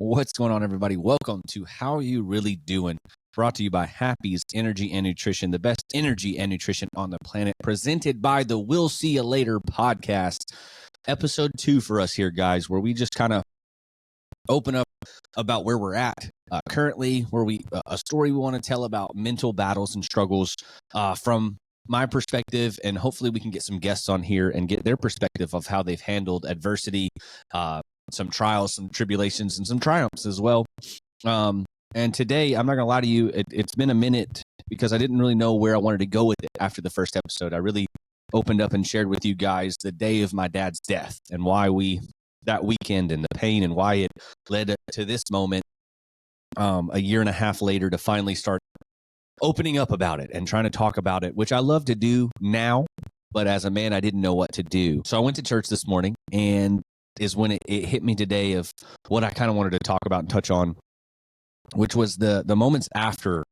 What's going on, everybody? Welcome to How You Really Doin, brought to you by Happy's Energy and Nutrition, the best energy and nutrition on the planet, presented by the We'll See You Later podcast. Episode 2 for us here, guys, where we just kind of open up about where we're at currently, where a story we want to tell about mental battles and struggles from my perspective, and hopefully we can get some guests on here and get their perspective of how they've handled adversity, some trials, some tribulations, and some triumphs as well. And today, I'm not going to lie to you, it's been a minute because I didn't really know where I wanted to go with it after the first episode. I really opened up and shared with you guys the day of my dad's death and why that weekend and the pain and why it led to this moment a year and a half later to finally start opening up about it and trying to talk about it, which I love to do now, but as a man, I didn't know what to do. So I went to church this morning, and is when it hit me today of what I kind of wanted to talk about and touch on, which was the moments after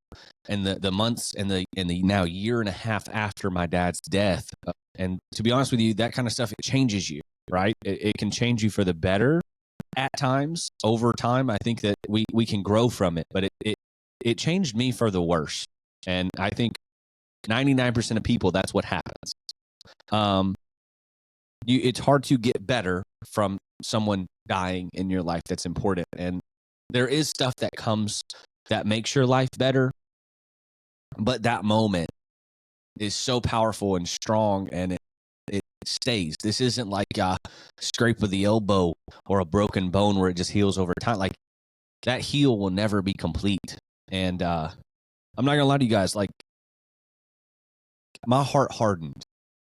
and the months and the now year and a half after my dad's death. And to be honest with you, that kind of stuff, it changes you, right? It can change you for the better at times. Over time, I think that we can grow from it, but it changed me for the worse. And I think 99% of people, that's what happens. It's hard to get better from someone dying in your life that's important. And there is stuff that comes that makes your life better, but that moment is so powerful and strong, and it stays. This isn't like a scrape of the elbow or a broken bone where it just heals over time. Like, that heal will never be complete. And I'm not gonna lie to you guys, like, my heart hardened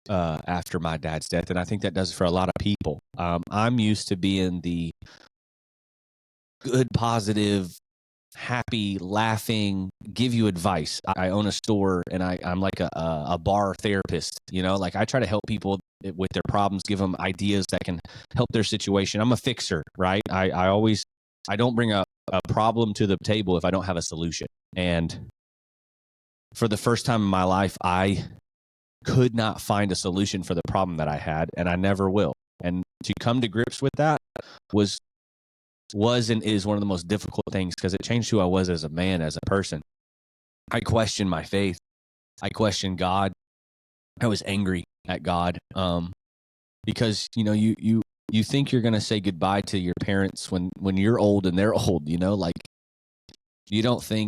after my dad's death, and I think that does it for a lot of people. I'm used to being the good, positive, happy, laughing, give you advice. I own a store, and I'm like a bar therapist, like I try to help people with their problems, give them ideas that can help their situation. I'm a fixer, right? I don't bring a problem to the table if I don't have a solution. And for the first time in my life, I could not find a solution for the problem that I had, and I never will. And to come to grips with that was and is one of the most difficult things, because it changed who I was as a man, as a person. I questioned my faith. I questioned God. I was angry at God because you think you're going to say goodbye to your parents when you're old and they're old. Like, you don't think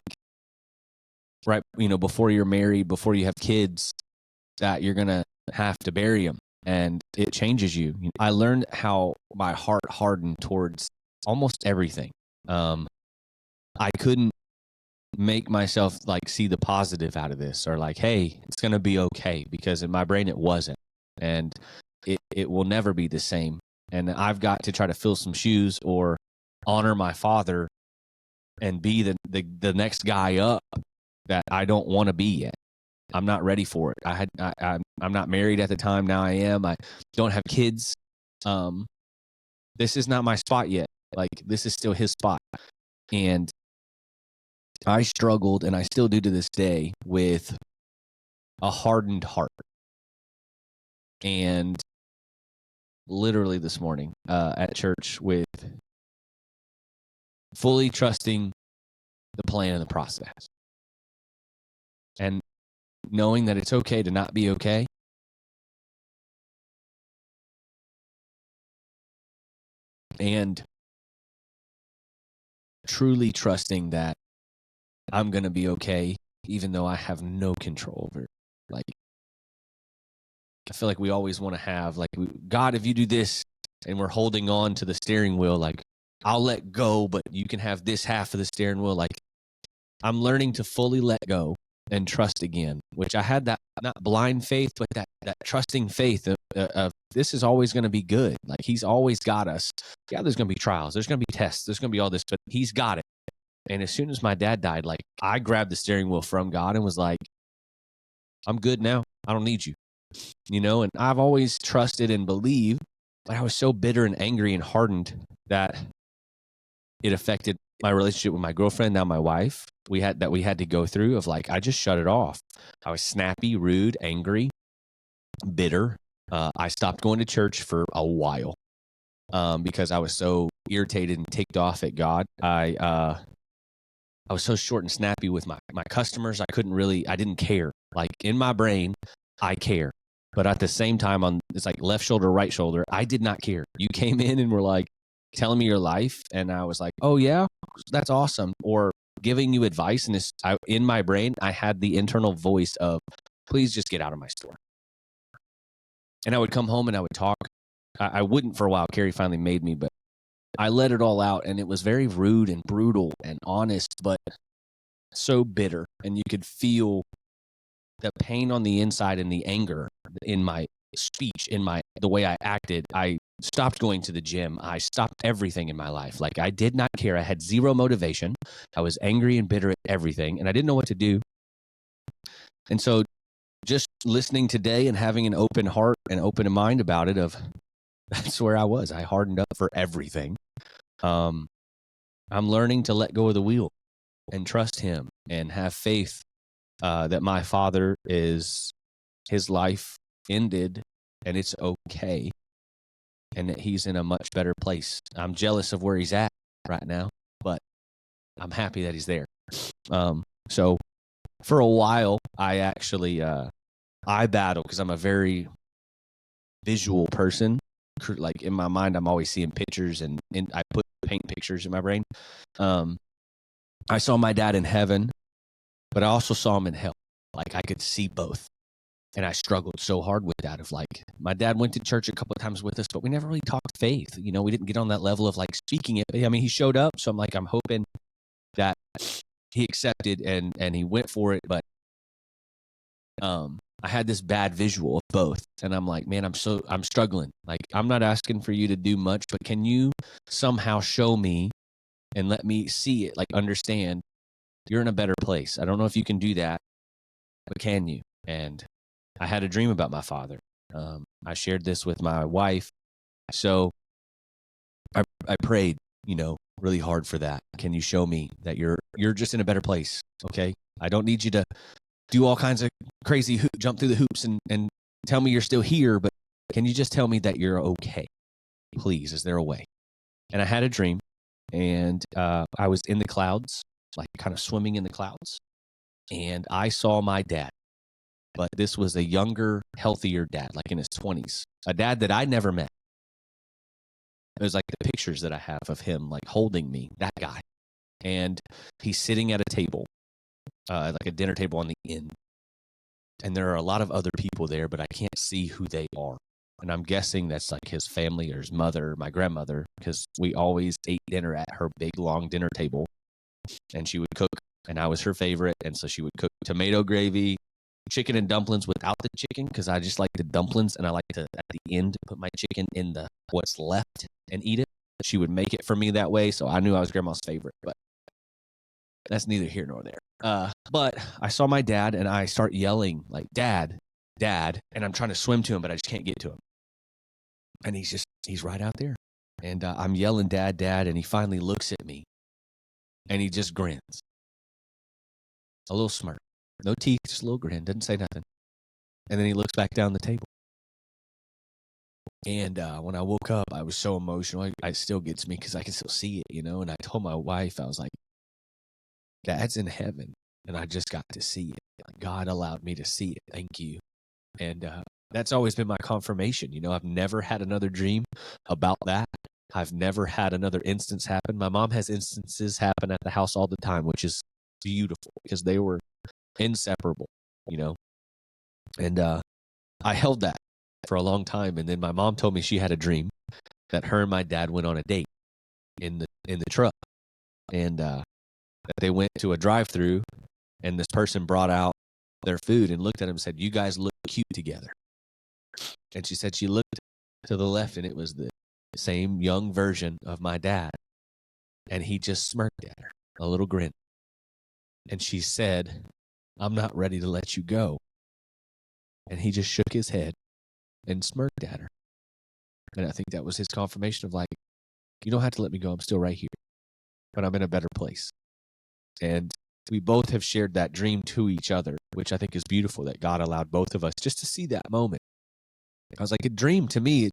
right before you're married, before you have kids, that you're going to have to bury them, and it changes you. I learned how my heart hardened towards almost everything. I couldn't make myself like see the positive out of this, or like, hey, it's going to be okay, because in my brain it wasn't, and it will never be the same. And I've got to try to fill some shoes or honor my father and be the next guy up that I don't want to be yet. I'm not ready for it. I'm not married at the time. Now I am. I don't have kids. This is not my spot yet. Like, this is still his spot. And I struggled, and I still do to this day, with a hardened heart. And literally this morning at church, with fully trusting the plan and the process, and knowing that it's okay to not be okay. And truly trusting that I'm going to be okay, even though I have no control over it. Like, I feel like we always want to have, like, God, if you do this, and we're holding on to the steering wheel, like, I'll let go, but you can have this half of the steering wheel. Like, I'm learning to fully let go and trust again, which I had that, not blind faith, but that trusting faith of this is always going to be good. Like, he's always got us. Yeah, there's going to be trials. There's going to be tests. There's going to be all this, but he's got it. And as soon as my dad died, like, I grabbed the steering wheel from God and was like, I'm good now. I don't need you. And I've always trusted and believed, but I was so bitter and angry and hardened that it affected my relationship with my girlfriend, now my wife. We had to go through of, like, I just shut it off. I was snappy, rude, angry, bitter. I stopped going to church for a while. because I was so irritated and ticked off at God. I was so short and snappy with my customers. I didn't care. Like in my brain, I care. But at the same time, it's like left shoulder, right shoulder, I did not care. You came in and were like telling me your life. And I was like, oh, yeah, that's awesome. Or giving you advice. And in my brain, I had the internal voice of, please just get out of my store. And I would come home and I would talk. I wouldn't for a while. Carrie finally made me, but I let it all out, and it was very rude and brutal and honest, but so bitter. And you could feel the pain on the inside and the anger in my speech, the way I acted. I stopped going to the gym. I stopped everything in my life. Like I did not care. I had zero motivation. I was angry and bitter at everything, and I didn't know what to do. And so just listening today and having an open heart and open mind about it, that's where I was. I hardened up for everything. I'm learning to let go of the wheel and trust him and have faith that my father his life ended and it's okay and that he's in a much better place. I'm jealous of where he's at right now, but I'm happy that he's there. So for a while, I actually, I battle because I'm a very visual person. Like in my mind, I'm always seeing pictures and I paint pictures in my brain. I saw my dad in heaven, but I also saw him in hell. Like I could see both. And I struggled so hard with that of like, my dad went to church a couple of times with us, but we never really talked faith. You know, we didn't get on that level of like speaking it. I mean, he showed up. So I'm hoping that he accepted and he went for it. But I had this bad visual of both. And I'm like, man, I'm struggling. Like, I'm not asking for you to do much, but can you somehow show me and let me see it, like understand you're in a better place. I don't know if you can do that, but can you? And I had a dream about my father. I shared this with my wife. So I prayed, really hard for that. Can you show me that you're just in a better place? Okay. I don't need you to do all kinds of crazy jump through the hoops and tell me you're still here, but can you just tell me that you're okay? Please, is there a way? And I had a dream and I was in the clouds, like kind of swimming in the clouds. And I saw my dad, but this was a younger, healthier dad, like in his 20s, a dad that I never met. It was like the pictures that I have of him, like holding me, that guy. And he's sitting at a table, like a dinner table on the end. And there are a lot of other people there, but I can't see who they are. And I'm guessing that's like his family or his mother, my grandmother, because we always ate dinner at her big, long dinner table. And she would cook, and I was her favorite. And so she would cook tomato gravy, chicken and dumplings without the chicken, because I just like the dumplings, and I like to, at the end, put my chicken in what's left and eat it. She would make it for me that way, so I knew I was grandma's favorite, but that's neither here nor there. But I saw my dad, and I start yelling, like, Dad, Dad, and I'm trying to swim to him, but I just can't get to him. And he's right out there. And I'm yelling, Dad, Dad, and he finally looks at me, and he just grins. A little smirk. No teeth, just a little grin. Doesn't say nothing. And then he looks back down the table. And when I woke up, I was so emotional. It still gets me because I can still see it, And I told my wife, I was like, Dad's in heaven, and I just got to see it. God allowed me to see it. Thank you. And that's always been my confirmation. I've never had another dream about that. I've never had another instance happen. My mom has instances happen at the house all the time, which is beautiful because they were inseparable, And I held that for a long time. And then my mom told me she had a dream that her and my dad went on a date in the truck. And that they went to a drive-through, and this person brought out their food and looked at him and said, you guys look cute together. And she said she looked to the left, and it was the same young version of my dad. And he just smirked at her, a little grin. And she said, I'm not ready to let you go. And he just shook his head and smirked at her. And I think that was his confirmation of like, you don't have to let me go. I'm still right here, but I'm in a better place. And we both have shared that dream to each other, which I think is beautiful that God allowed both of us just to see that moment. I was like, a dream to me,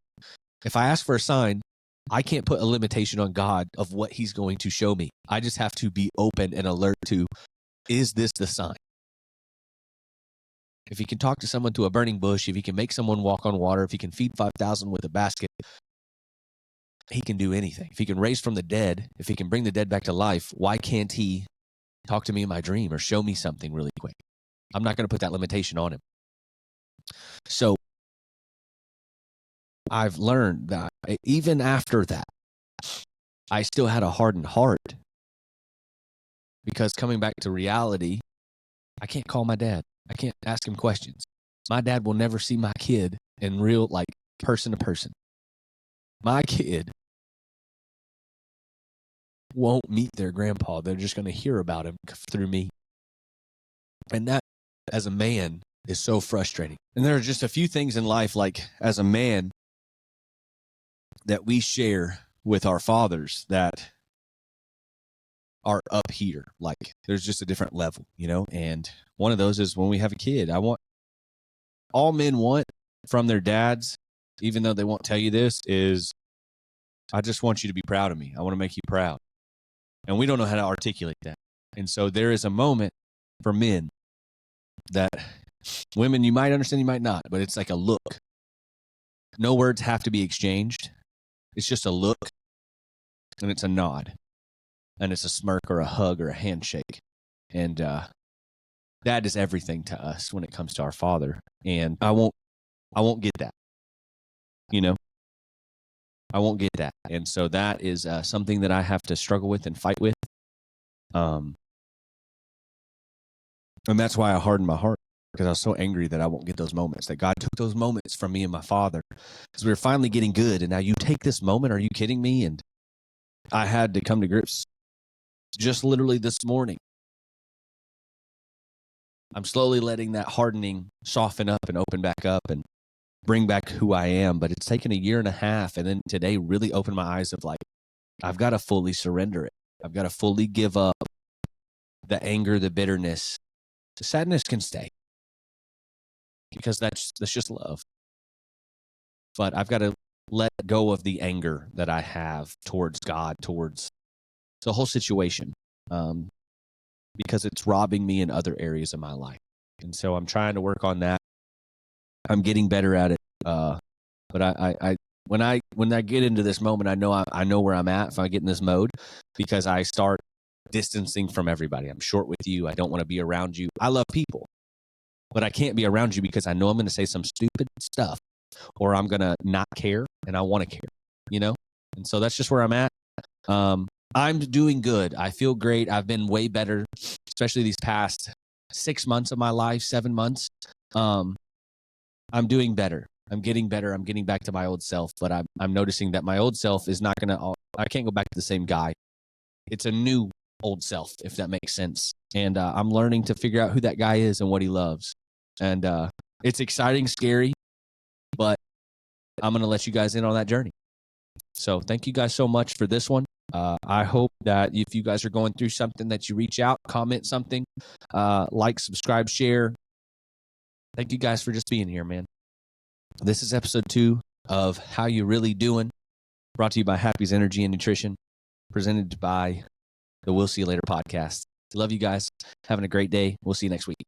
if I ask for a sign, I can't put a limitation on God of what he's going to show me. I just have to be open and alert to, is this the sign? If he can talk to someone to a burning bush, if he can make someone walk on water, if he can feed 5,000 with a basket, he can do anything. If he can raise from the dead, if he can bring the dead back to life, why can't he talk to me in my dream or show me something really quick? I'm not going to put that limitation on him. So I've learned that even after that, I still had a hardened heart, because coming back to reality, I can't call my dad. I can't ask him questions. My dad will never see my kid in real, like, person to person. My kid won't meet their grandpa. They're just going to hear about him through me. And that, as a man, is so frustrating. And there are just a few things in life, like as a man, that we share with our fathers that are up here. Like, there's just a different level, And one of those is when we have a kid. All men want from their dads, even though they won't tell you this, is, I just want you to be proud of me. I want to make you proud. And we don't know how to articulate that. And so there is a moment for men that women, you might understand, you might not, but it's like a look. No words have to be exchanged. It's just a look, and it's a nod, and it's a smirk or a hug or a handshake. And that is everything to us when it comes to our father. And I won't get that, I won't get that. And so that is something that I have to struggle with and fight with. And that's why I hardened my heart, because I was so angry that I won't get those moments, that God took those moments from me and my father, because we were finally getting good. And now you take this moment. Are you kidding me? And I had to come to grips just literally this morning. I'm slowly letting that hardening soften up and open back up and bring back who I am. But it's taken a year and a half. And then today really opened my eyes of, like, I've got to fully surrender it. I've got to fully give up the anger, the bitterness. The sadness can stay, because that's just love. But I've got to let go of the anger that I have towards God, towards the whole situation, because it's robbing me in other areas of my life. And so I'm trying to work on that. I'm getting better at it. But I when I get into this moment, I know where I'm at if I get in this mode, because I start distancing from everybody. I'm short with you. I don't want to be around you. I love people, but I can't be around you because I know I'm going to say some stupid stuff, or I'm going to not care, and I want to care, And so that's just where I'm at. I'm doing good. I feel great. I've been way better, especially these past 6 months of my life, 7 months. I'm doing better. I'm getting better. I'm getting back to my old self, but I'm noticing that my old self is not going to, I can't go back to the same guy. It's a new old self, if that makes sense. And I'm learning to figure out who that guy is and what he loves. And it's exciting, scary, but I'm going to let you guys in on that journey. So thank you guys so much for this one. I hope that if you guys are going through something, that you reach out, comment something, like, subscribe, share. Thank you guys for just being here, man. This is episode 2 of How You Really Doin, brought to you by Happy's Energy and Nutrition, presented by the We'll See You Later podcast. Love you guys. Having a great day. We'll see you next week.